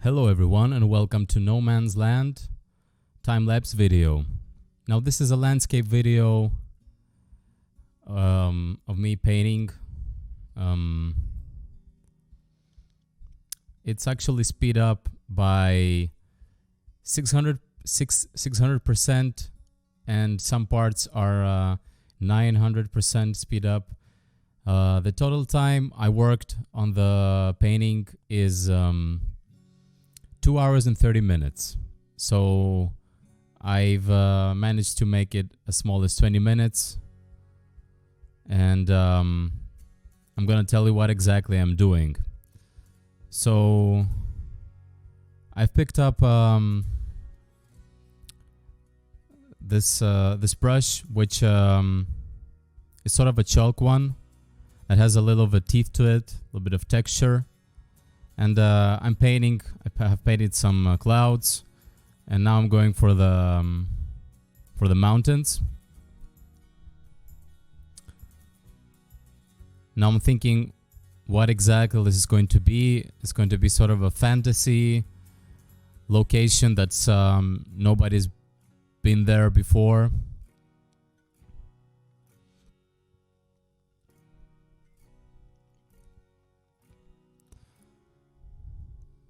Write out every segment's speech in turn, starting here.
Hello everyone and welcome to No Man's Land time-lapse video. Now this is a landscape video of me painting. It's actually speed up by 600% and some parts are 900% speed up. The total time I worked on the painting is 2 hours and 30 minutes. So I've managed to make it as small as 20 minutes. And I'm gonna tell you what exactly I'm doing. So I've picked up this brush, which is sort of a chalk one. It has a little of a teeth to it, a little bit of texture. And I'm painting. I have painted some clouds, and now I'm going for the mountains. Now I'm thinking, what exactly this is going to be? It's going to be sort of a fantasy location that's nobody's been there before.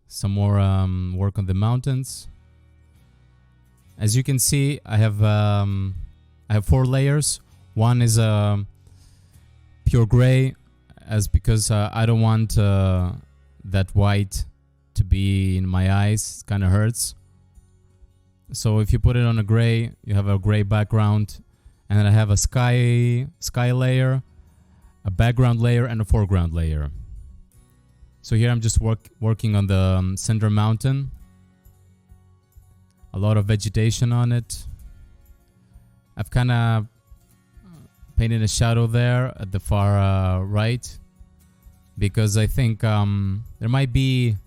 Some more work on the mountains. As you can see, I have 4 layers. One is pure gray, because I don't want that white to be in my eyes. It kind of hurts. So if you put it on a gray, you have a gray background, and then I have a sky layer, a background layer, and a foreground layer. So here I'm just working on the center mountain. A lot of vegetation on it. I've kind of painted a shadow there at the far right, because I think there might be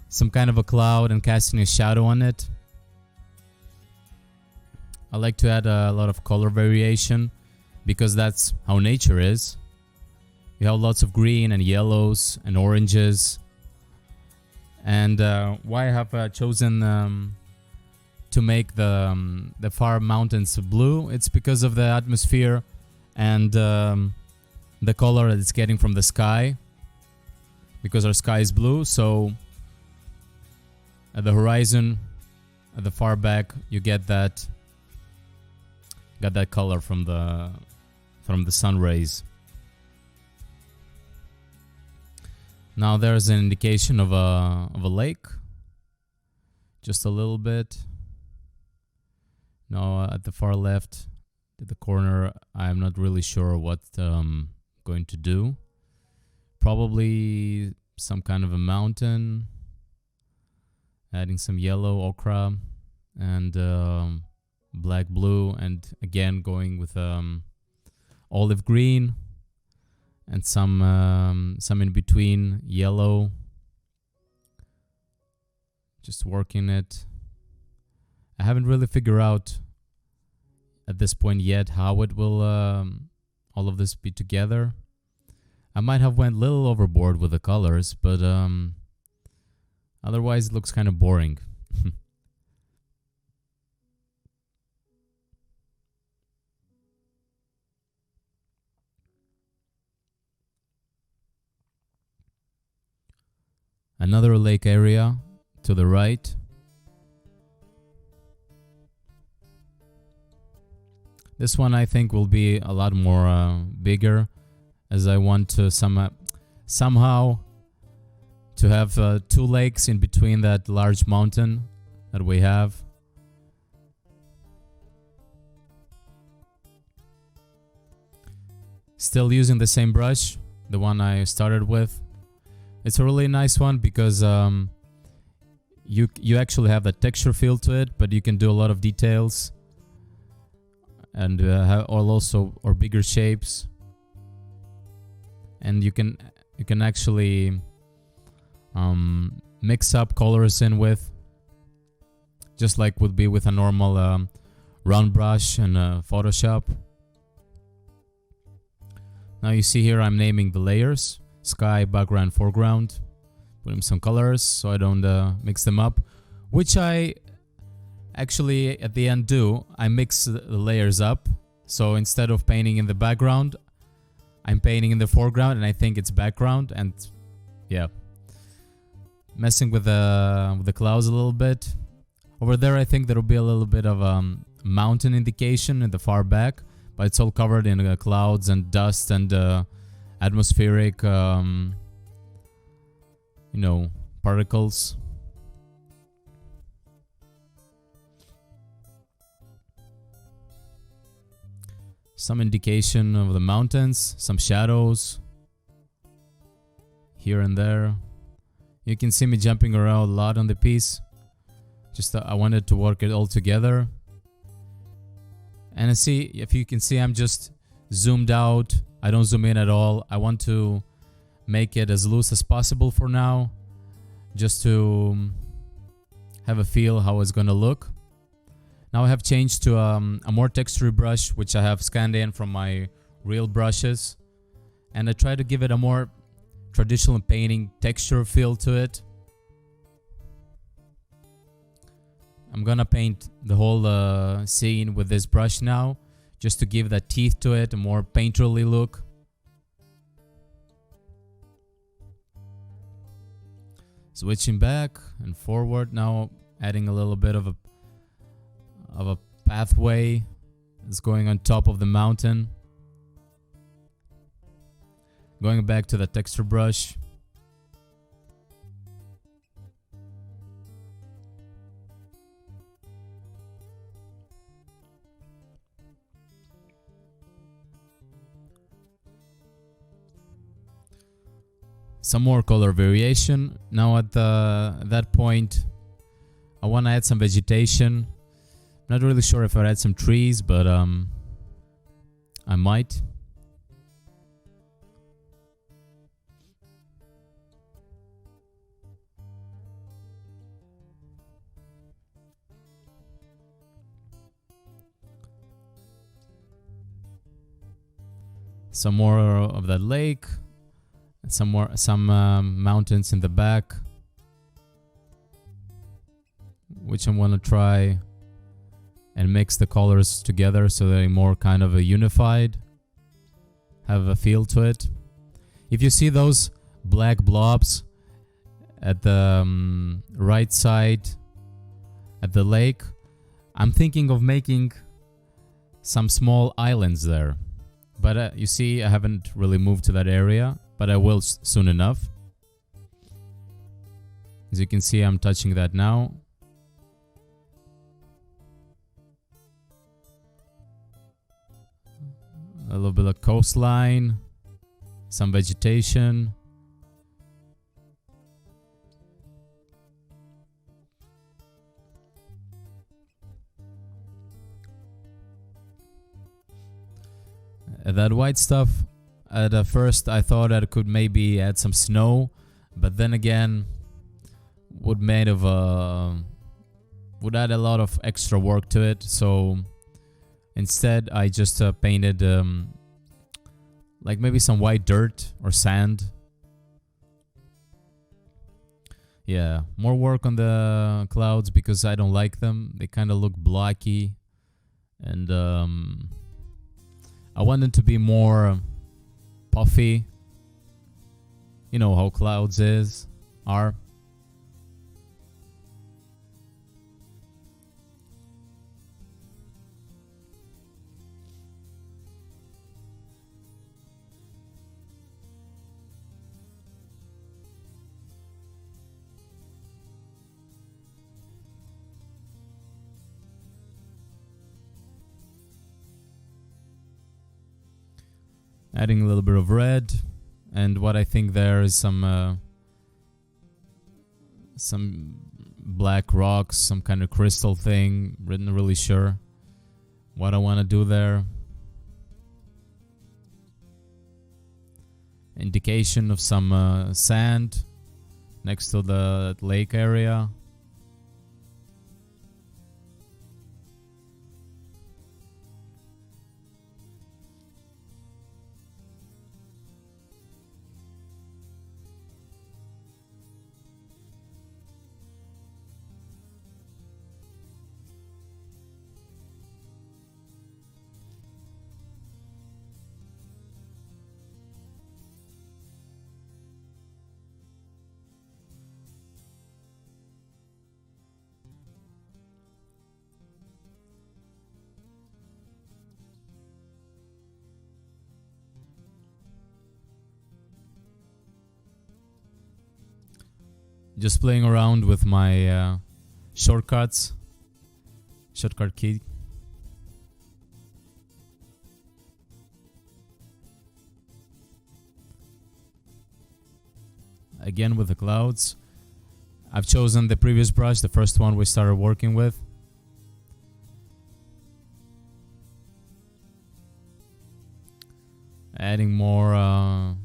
some kind of a cloud and casting a shadow on it. I like to add a lot of color variation because that's how nature is. You have lots of green and yellows and oranges. And why I have chosen to make the far mountains blue, it's because of the atmosphere and the color that it's getting from the sky, because our sky is blue. So at the horizon, at the far back, you get that color from the sun rays. Now there's an indication of a lake, just a little bit. Now at the far left, to the corner, I'm not really sure what I'm going to do. Probably some kind of a mountain, adding some yellow ochre and black blue, and again going with olive green. And some in between yellow. Just working it. I haven't really figured out at this point yet how it will all of this be together. I might have went a little overboard with the colors, but otherwise it looks kind of boring. Another lake area to the right. This one I think will be a lot more bigger, as I want to somehow to have 2 lakes in between that large mountain that we have. Still using the same brush, the one I started with. It's a really nice one because you actually have that texture feel to it, but you can do a lot of details and or bigger shapes, and you can actually mix up colors in with, just like would be with a normal round brush in Photoshop. Now you see here I'm naming the layers: sky, background, foreground. putting some colors so I don't mix them up, which I actually at the end do. I mix the layers up, so instead of painting in the background, I'm painting in the foreground, and I think it's background. And yeah, messing with the clouds a little bit. Over there, I think there will be a little bit of mountain indication in the far back, but it's all covered in clouds and dust and atmospheric, particles. Some indication of the mountains, some shadows here and there. You can see me jumping around a lot on the piece. Just I wanted to work it all together. And if you can see, I'm just zoomed out. I don't zoom in at all. I want to make it as loose as possible for now, just to have a feel how it's gonna look. Now I have changed to a more textured brush, which I have scanned in from my real brushes, and I try to give it a more traditional painting texture feel to it. I'm gonna paint the whole scene with this brush now, just to give that teeth to it, a more painterly look. Switching back and forward now, adding a little bit of a pathway that's going on top of the mountain. Going back to the texture brush. Some more color variation. Now at that point, I want to add some vegetation. Not really sure if I'd add some trees, but I might. Some more of that lake. Some mountains in the back, which I'm gonna try and mix the colors together so they're more kind of a unified, have a feel to it. If you see those black blobs at the right side at the lake, I'm thinking of making some small islands there, but you see I haven't really moved to that area, but I will soon enough. As you can see, I'm touching that now. A little bit of coastline, some vegetation. That white stuff, at first I thought I could maybe add some snow, but then again, would add a lot of extra work to it. So instead, I just painted like maybe some white dirt or sand. Yeah, more work on the clouds because I don't like them. They kind of look blocky, and I want them to be more puffy. You know how clouds are. Adding a little bit of red, and what I think there is some black rocks, some kind of crystal thing. Not really sure what I want to do there. Indication of some sand next to the lake area. Just playing around with my shortcut key. Again with the clouds. I've chosen the previous brush, the first one we started working with. Adding more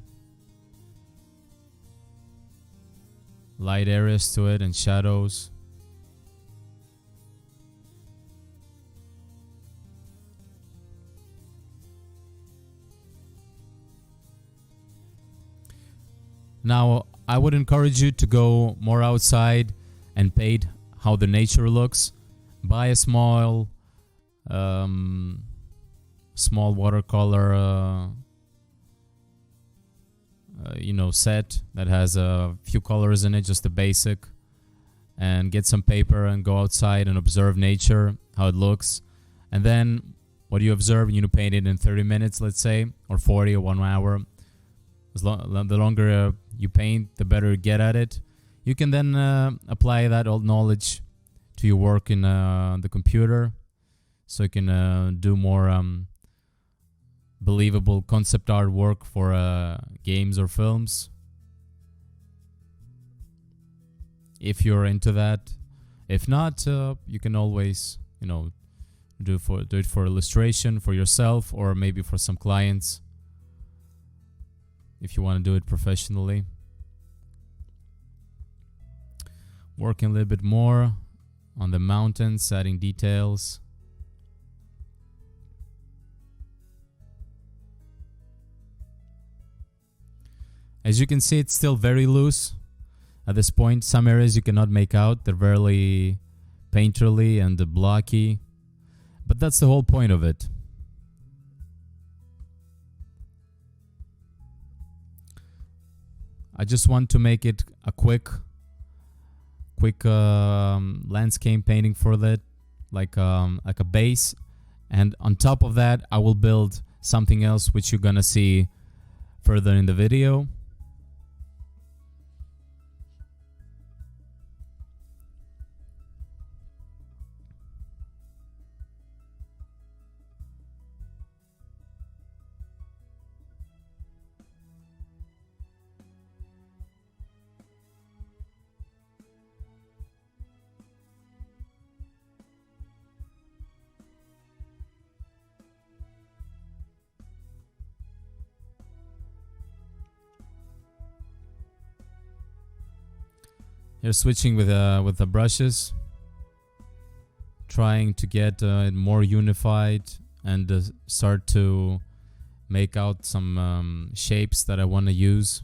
light areas to it and shadows. Now, I would encourage you to go more outside and paint how the nature looks. Buy a small watercolor set that has a few colors in it, just the basic, and get some paper and go outside and observe nature, how it looks. And then what you observe, you paint it in 30 minutes, let's say, or 40 or 1 hour. The longer you paint, the better you get at it. You can then apply that old knowledge to your work in the computer, so you can do more believable concept art work for games or films, if you're into that. If not, you can always do it for illustration for yourself, or maybe for some clients if you want to do it professionally. Working a little bit more on the mountains, adding details. As you can see, it's still very loose at this point. Some areas you cannot make out. They're very painterly and blocky. But that's the whole point of it. I just want to make it a quick landscape painting for that, like a base. And on top of that, I will build something else, which you're gonna see further in the video. You're switching with the brushes, trying to get it more unified and start to make out some shapes that I want to use.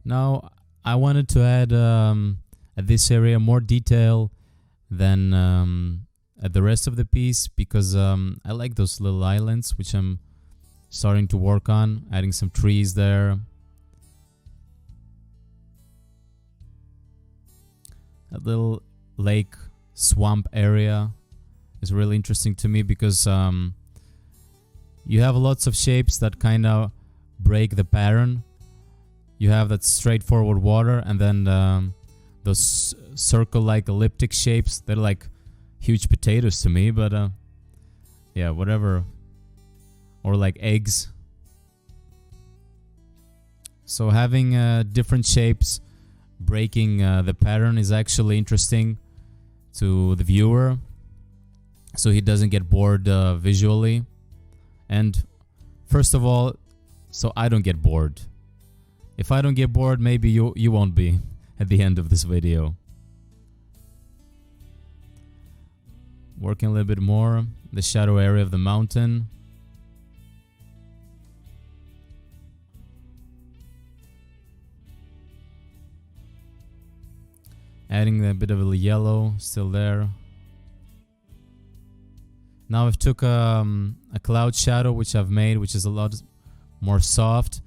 Now, I wanted to add at this area more detail than at the rest of the piece, because I like those little islands, which I'm starting to work on, adding some trees there. A little lake swamp area is really interesting to me, because you have lots of shapes that kind of break the pattern. You have that straightforward water, and then those circle-like elliptic shapes. They're like huge potatoes to me, but yeah, whatever. Or like eggs. So having different shapes breaking the pattern is actually interesting to the viewer, so he doesn't get bored visually. And first of all, so I don't get bored. If I don't get bored, maybe you won't be at the end of this video. Working a little bit more the shadow area of the mountain. Adding a bit of a yellow, still there. Now I've took a cloud shadow which I've made, which is a lot more soft,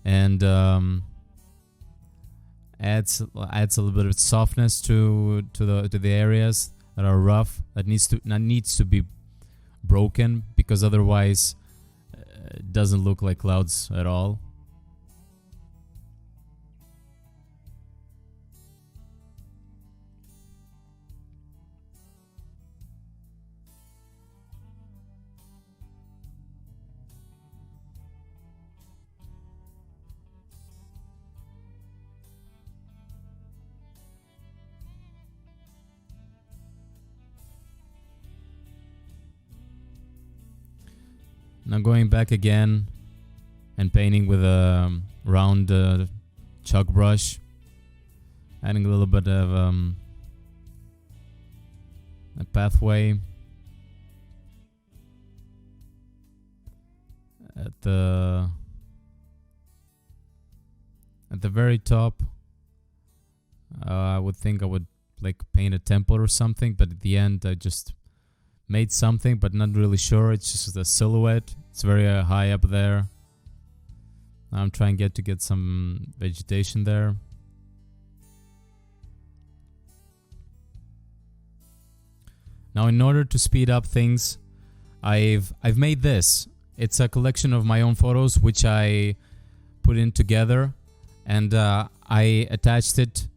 and adds a little bit of softness to the areas that are rough. That needs to be broken, because otherwise it doesn't look like clouds at all. Now going back again and painting with a round chalk brush, adding a little bit of a pathway at the very top. I would think I would like paint a temple or something, but at the end I just made something, but not really sure. It's just a silhouette. It's very high up there. I'm trying to get some vegetation there. Now, in order to speed up things, I've made this. It's a collection of my own photos which I put in together, and I attached it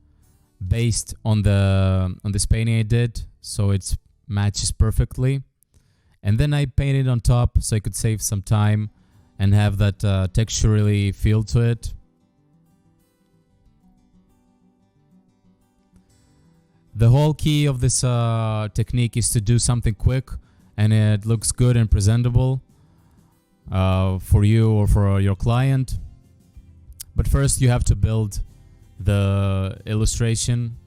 based on this painting I did, so it matches perfectly. And then I painted on top so I could save some time and have that texturally feel to it. The whole key of this technique is to do something quick and it looks good and presentable for you or for your client. But first you have to build the illustration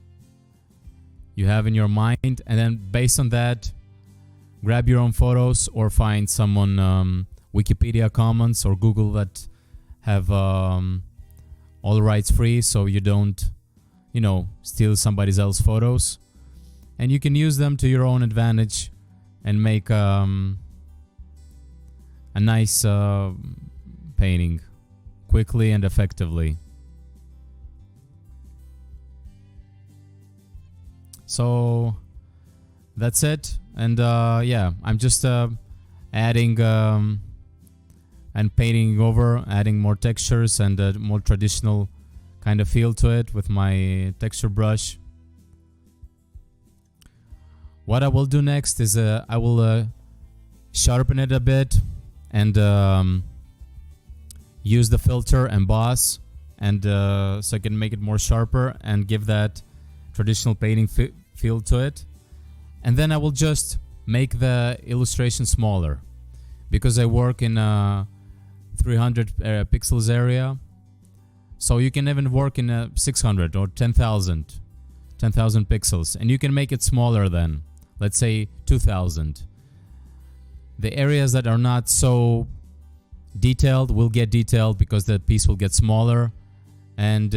you have in your mind, and then based on that, grab your own photos or find someone Wikipedia Commons or Google that have all rights free, so you don't, steal somebody else's photos, and you can use them to your own advantage and make a nice painting quickly and effectively. So that's it, and yeah, I'm just adding and painting over, adding more textures and a more traditional kind of feel to it with my texture brush. What I will do next is I will sharpen it a bit and use the filter emboss, and so I can make it more sharper and give that traditional painting feel to it. And then I will just make the illustration smaller, because I work in a 300 pixels area, so you can even work in a 600 or 10,000 pixels, and you can make it smaller then, let's say 2,000. The areas that are not so detailed will get detailed because the piece will get smaller, and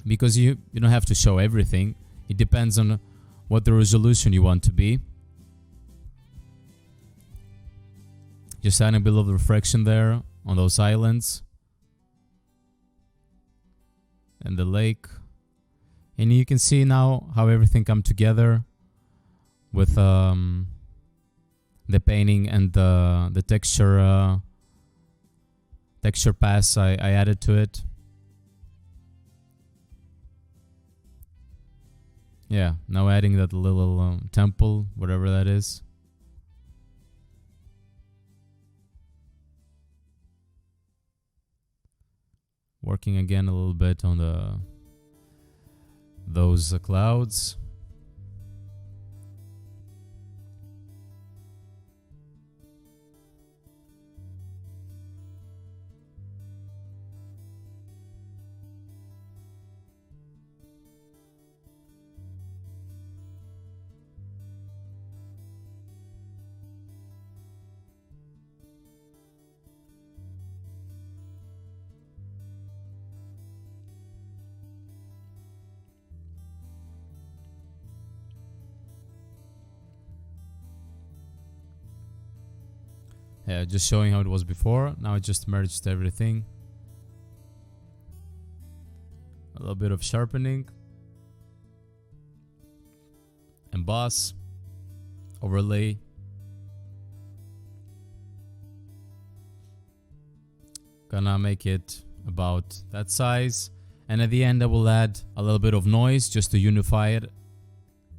because you don't have to show everything. It depends on what the resolution you want to be. Just adding a bit of refraction there on those islands and the lake, and you can see now how everything come together with the painting and the texture pass I added to it. Yeah, now adding that little temple, whatever that is. Working again a little bit on those clouds. Yeah, just showing how it was before. Now I just merged everything. A little bit of sharpening. Emboss. Overlay. Gonna make it about that size. And at the end I will add a little bit of noise just to unify it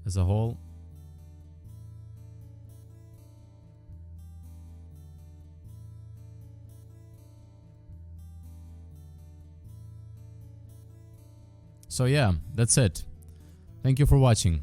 as a whole. So yeah, that's it. Thank you for watching.